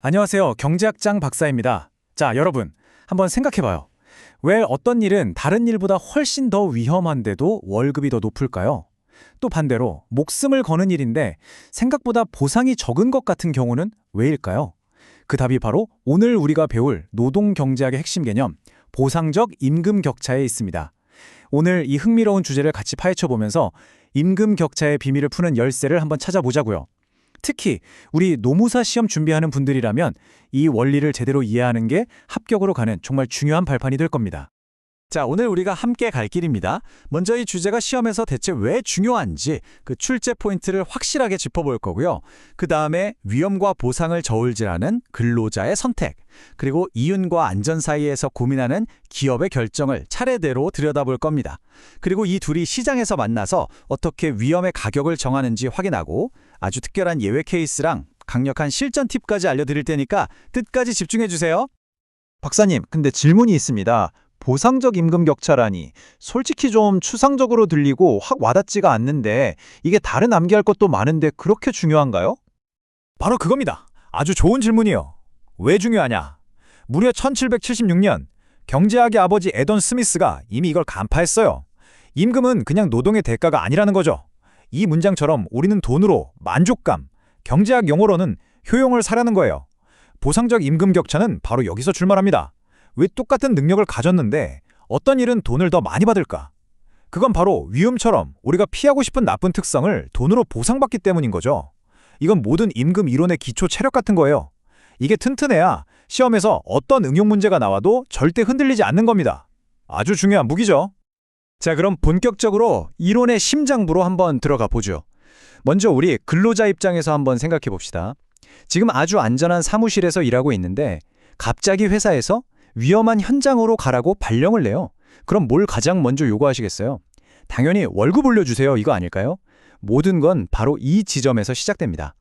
안녕하세요. 경제학장 박사입니다. 자, 여러분, 한번 생각해봐요. 왜 어떤 일은 다른 일보다 훨씬 더 위험한데도 월급이 더 높을까요? 또 반대로 목숨을 거는 일인데 생각보다 보상이 적은 것 같은 경우는 왜일까요? 그 답이 바로 오늘 우리가 배울 노동경제학의 핵심 개념, 보상적 임금 격차에 있습니다. 오늘 이 흥미로운 주제를 같이 파헤쳐보면서 임금 격차의 비밀을 푸는 열쇠를 한번 찾아보자고요. 특히 우리 노무사 시험 준비하는 분들이라면 이 원리를 제대로 이해하는 게 합격으로 가는 정말 중요한 발판이 될 겁니다. 자, 오늘 우리가 함께 갈 길입니다. 먼저 이 주제가 시험에서 대체 왜 중요한지 그 출제 포인트를 확실하게 짚어볼 거고요. 그 다음에 위험과 보상을 저울질하는 근로자의 선택, 그리고 이윤과 안전 사이에서 고민하는 기업의 결정을 차례대로 들여다볼 겁니다. 그리고 이 둘이 시장에서 만나서 어떻게 위험의 가격을 정하는지 확인하고 아주 특별한 예외 케이스랑 강력한 실전 팁까지 알려드릴 테니까 끝까지 집중해주세요. 박사님, 근데 질문이 있습니다. 보상적 임금 격차라니 솔직히 좀 추상적으로 들리고 확 와닿지가 않는데 이게 다른 암기할 것도 많은데 그렇게 중요한가요? 바로 그겁니다. 아주 좋은 질문이요. 왜 중요하냐? 무려 1776년 경제학의 아버지 애던 스미스가 이미 이걸 간파했어요. 임금은 그냥 노동의 대가가 아니라는 거죠. 이 문장처럼 우리는 돈으로 만족감, 경제학 용어로는 효용을 사려는 거예요. 보상적 임금 격차는 바로 여기서 출발합니다. 왜 똑같은 능력을 가졌는데 어떤 일은 돈을 더 많이 받을까? 그건 바로 위험처럼 우리가 피하고 싶은 나쁜 특성을 돈으로 보상받기 때문인 거죠. 이건 모든 임금 이론의 기초 체력 같은 거예요. 이게 튼튼해야 시험에서 어떤 응용 문제가 나와도 절대 흔들리지 않는 겁니다. 아주 중요한 무기죠. 자, 그럼 본격적으로 이론의 심장부로 한번 들어가 보죠. 먼저 우리 근로자 입장에서 한번 생각해 봅시다. 지금 아주 안전한 사무실에서 일하고 있는데 갑자기 회사에서 위험한 현장으로 가라고 발령을 내요. 그럼 뭘 가장 먼저 요구하시겠어요? 당연히 월급 올려주세요, 이거 아닐까요? 모든 건 바로 이 지점에서 시작됩니다.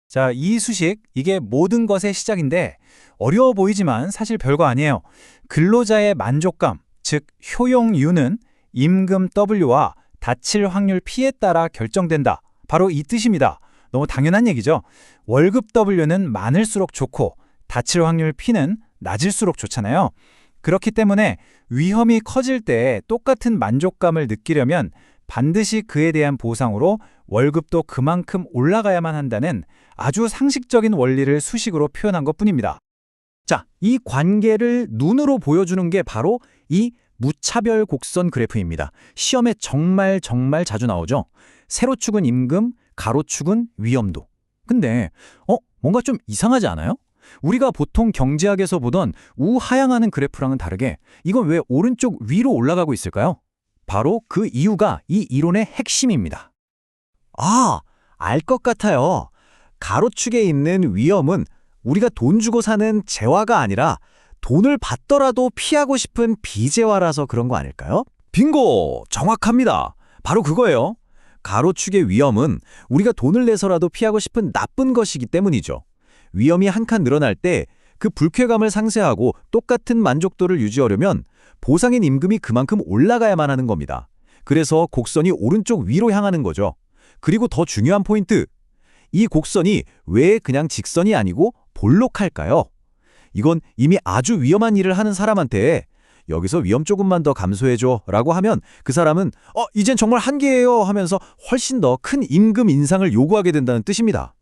자, 이 수식, 이게 모든 것의 시작인데 어려워 보이지만 사실 별거 아니에요. 근로자의 만족감, 즉 효용유는 임금 W와 다칠 확률 P에 따라 결정된다. 바로 이 뜻입니다. 너무 당연한 얘기죠. 월급 W는 많을수록 좋고 다칠 확률 P는 낮을수록 좋잖아요. 그렇기 때문에 위험이 커질 때 똑같은 만족감을 느끼려면 반드시 그에 대한 보상으로 월급도 그만큼 올라가야만 한다는 아주 상식적인 원리를 수식으로 표현한 것뿐입니다. 자, 이 관계를 눈으로 보여주는 게 바로 이 무차별 곡선 그래프입니다. 시험에 정말 자주 나오죠. 세로축은 임금, 가로축은 위험도. 근데 뭔가 좀 이상하지 않아요? 우리가 보통 경제학에서 보던 우하향하는 그래프랑은 다르게 이건 왜 오른쪽 위로 올라가고 있을까요? 바로 그 이유가 이 이론의 핵심입니다. 아, 알 것 같아요. 가로축에 있는 위험은 우리가 돈 주고 사는 재화가 아니라 돈을 받더라도 피하고 싶은 비재화라서 그런 거 아닐까요? 빙고! 정확합니다. 바로 그거예요. 가로축의 위험은 우리가 돈을 내서라도 피하고 싶은 나쁜 것이기 때문이죠. 위험이 한 칸 늘어날 때 그 불쾌감을 상쇄하고 똑같은 만족도를 유지하려면 보상인 임금이 그만큼 올라가야만 하는 겁니다. 그래서 곡선이 오른쪽 위로 향하는 거죠. 그리고 더 중요한 포인트. 이 곡선이 왜 그냥 직선이 아니고 볼록할까요? 이건 이미 아주 위험한 일을 하는 사람한테 여기서 위험 조금만 더 감소해줘 라고 하면 그 사람은 이젠 정말 한계예요 하면서 훨씬 더 큰 임금 인상을 요구하게 된다는 뜻입니다.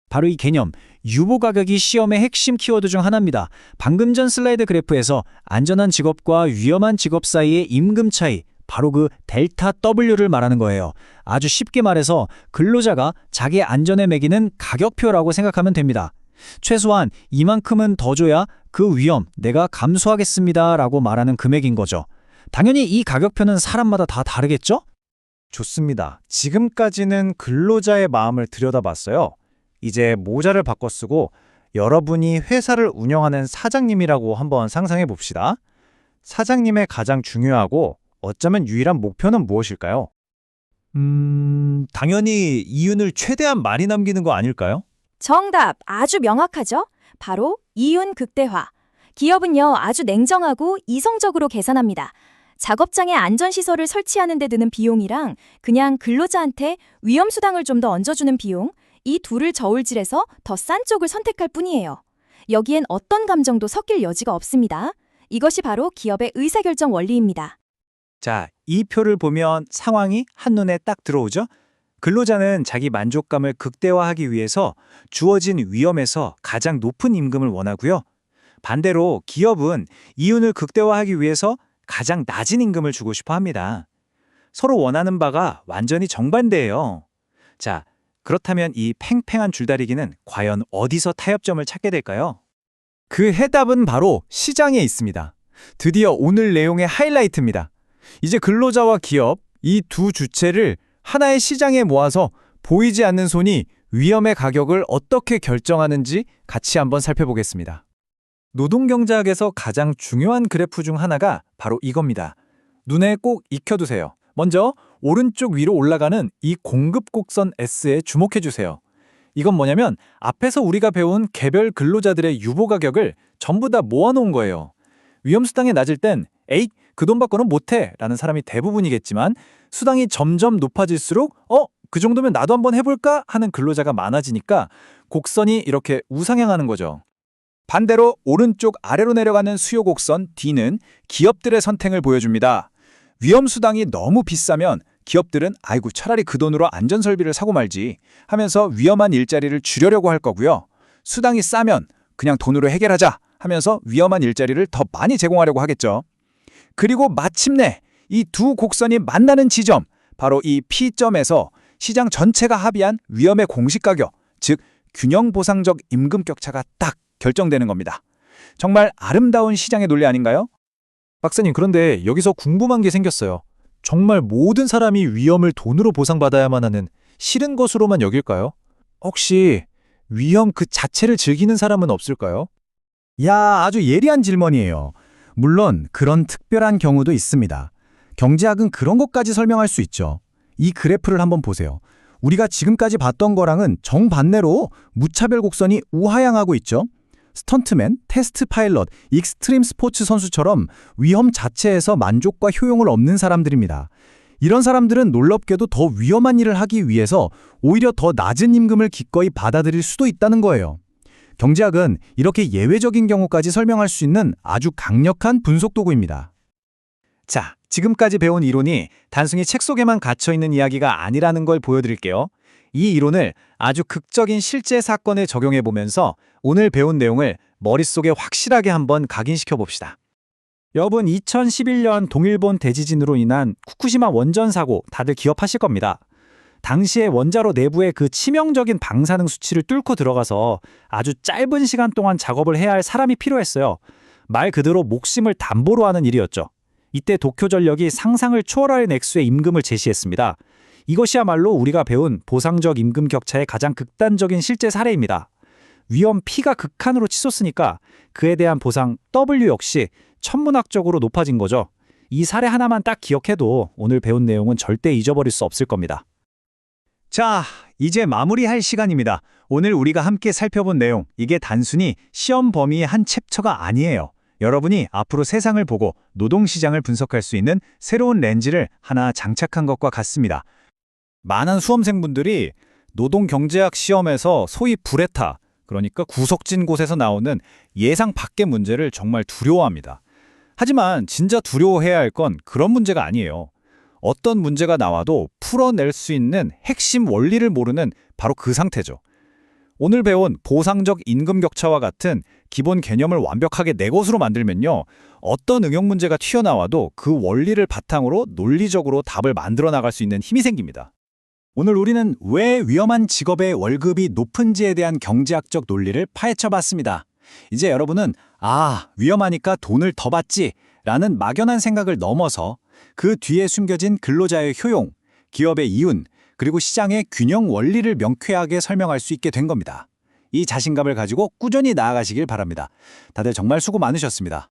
바로 이 개념, 유보 가격이 시험의 핵심 키워드 중 하나입니다. 방금 전 슬라이드 그래프에서 안전한 직업과 위험한 직업 사이의 임금 차이, 바로 그 델타 W를 말하는 거예요. 아주 쉽게 말해서 근로자가 자기 안전에 매기는 가격표라고 생각하면 됩니다. 최소한 이만큼은 더 줘야 그 위험 내가 감수하겠습니다 라고 말하는 금액인 거죠. 당연히 이 가격표는 사람마다 다 다르겠죠? 좋습니다. 지금까지는 근로자의 마음을 들여다봤어요. 이제 모자를 바꿔 쓰고 여러분이 회사를 운영하는 사장님이라고 한번 상상해 봅시다. 사장님의 가장 중요하고 어쩌면 유일한 목표는 무엇일까요? 당연히 이윤을 최대한 많이 남기는 거 아닐까요? 정답 아주 명확하죠? 바로 이윤 극대화. 기업은요 아주 냉정하고 이성적으로 계산합니다. 작업장에 안전시설을 설치하는 데 드는 비용이랑 그냥 근로자한테 위험수당을 좀 더 얹어주는 비용, 이 둘을 저울질해서 더 싼 쪽을 선택할 뿐이에요. 여기엔 어떤 감정도 섞일 여지가 없습니다. 이것이 바로 기업의 의사결정 원리입니다. 자, 이 표를 보면 상황이 한눈에 딱 들어오죠? 근로자는 자기 만족감을 극대화하기 위해서 주어진 위험에서 가장 높은 임금을 원하고요. 반대로 기업은 이윤을 극대화하기 위해서 가장 낮은 임금을 주고 싶어 합니다. 서로 원하는 바가 완전히 정반대예요. 자, 그렇다면 이 팽팽한 줄다리기는 과연 어디서 타협점을 찾게 될까요? 그 해답은 바로 시장에 있습니다. 드디어 오늘 내용의 하이라이트입니다. 이제 근로자와 기업, 이 두 주체를 하나의 시장에 모아서 보이지 않는 손이 위험의 가격을 어떻게 결정하는지 같이 한번 살펴보겠습니다. 노동경제학에서 가장 중요한 그래프 중 하나가 바로 이겁니다. 눈에 꼭 익혀두세요. 먼저 오른쪽 위로 올라가는 이 공급 곡선 S에 주목해주세요. 이건 뭐냐면 앞에서 우리가 배운 개별 근로자들의 유보 가격을 전부 다 모아놓은 거예요. 위험수당이 낮을 땐 에잇, 그 돈 받고는 못해 라는 사람이 대부분이겠지만 수당이 점점 높아질수록 그 정도면 나도 한번 해볼까 하는 근로자가 많아지니까 곡선이 이렇게 우상향하는 거죠. 반대로 오른쪽 아래로 내려가는 수요 곡선 D는 기업들의 선택을 보여줍니다. 위험수당이 너무 비싸면 기업들은 아이고 차라리 그 돈으로 안전설비를 사고 말지 하면서 위험한 일자리를 줄여려고 할 거고요. 수당이 싸면 그냥 돈으로 해결하자 하면서 위험한 일자리를 더 많이 제공하려고 하겠죠. 그리고 마침내 이 두 곡선이 만나는 지점, 바로 이 P점에서 시장 전체가 합의한 위험의 공시가격, 즉 균형 보상적 임금 격차가 딱 결정되는 겁니다. 정말 아름다운 시장의 논리 아닌가요? 박사님, 그런데 여기서 궁금한 게 생겼어요. 정말 모든 사람이 위험을 돈으로 보상받아야만 하는 싫은 것으로만 여길까요? 혹시 위험 그 자체를 즐기는 사람은 없을까요? 야, 아주 예리한 질문이에요. 물론 그런 특별한 경우도 있습니다. 경제학은 그런 것까지 설명할 수 있죠. 이 그래프를 한번 보세요. 우리가 지금까지 봤던 거랑은 정반대로 무차별 곡선이 우하향하고 있죠. 스턴트맨, 테스트 파일럿, 익스트림 스포츠 선수처럼 위험 자체에서 만족과 효용을 얻는 사람들입니다. 이런 사람들은 놀랍게도 더 위험한 일을 하기 위해서 오히려 더 낮은 임금을 기꺼이 받아들일 수도 있다는 거예요. 경제학은 이렇게 예외적인 경우까지 설명할 수 있는 아주 강력한 분석 도구입니다. 자, 지금까지 배운 이론이 단순히 책 속에만 갇혀있는 이야기가 아니라는 걸 보여드릴게요. 이 이론을 아주 극적인 실제 사건에 적용해 보면서 오늘 배운 내용을 머릿속에 확실하게 한번 각인시켜 봅시다. 여러분, 2011년 동일본 대지진으로 인한 후쿠시마 원전 사고 다들 기억하실 겁니다. 당시에 원자로 내부의 그 치명적인 방사능 수치를 뚫고 들어가서 아주 짧은 시간 동안 작업을 해야 할 사람이 필요했어요. 말 그대로 목숨을 담보로 하는 일이었죠. 이때 도쿄전력이 상상을 초월할 액수의 임금을 제시했습니다. 이것이야말로 우리가 배운 보상적 임금 격차의 가장 극단적인 실제 사례입니다. 위험 P가 극한으로 치솟으니까 그에 대한 보상 W 역시 천문학적으로 높아진 거죠. 이 사례 하나만 딱 기억해도 오늘 배운 내용은 절대 잊어버릴 수 없을 겁니다. 자, 이제 마무리할 시간입니다. 오늘 우리가 함께 살펴본 내용, 이게 단순히 시험 범위의 한 챕터가 아니에요. 여러분이 앞으로 세상을 보고 노동시장을 분석할 수 있는 새로운 렌즈를 하나 장착한 것과 같습니다. 많은 수험생분들이 노동경제학 시험에서 소위 브레타, 그러니까 구석진 곳에서 나오는 예상 밖의 문제를 정말 두려워합니다. 하지만 진짜 두려워해야 할 건 그런 문제가 아니에요. 어떤 문제가 나와도 풀어낼 수 있는 핵심 원리를 모르는 바로 그 상태죠. 오늘 배운 보상적 임금 격차와 같은 기본 개념을 완벽하게 내 것으로 만들면요, 어떤 응용 문제가 튀어나와도 그 원리를 바탕으로 논리적으로 답을 만들어 나갈 수 있는 힘이 생깁니다. 오늘 우리는 왜 위험한 직업의 월급이 높은지에 대한 경제학적 논리를 파헤쳐봤습니다. 이제 여러분은 위험하니까 돈을 더 받지 라는 막연한 생각을 넘어서 그 뒤에 숨겨진 근로자의 효용, 기업의 이윤, 그리고 시장의 균형 원리를 명쾌하게 설명할 수 있게 된 겁니다. 이 자신감을 가지고 꾸준히 나아가시길 바랍니다. 다들 정말 수고 많으셨습니다.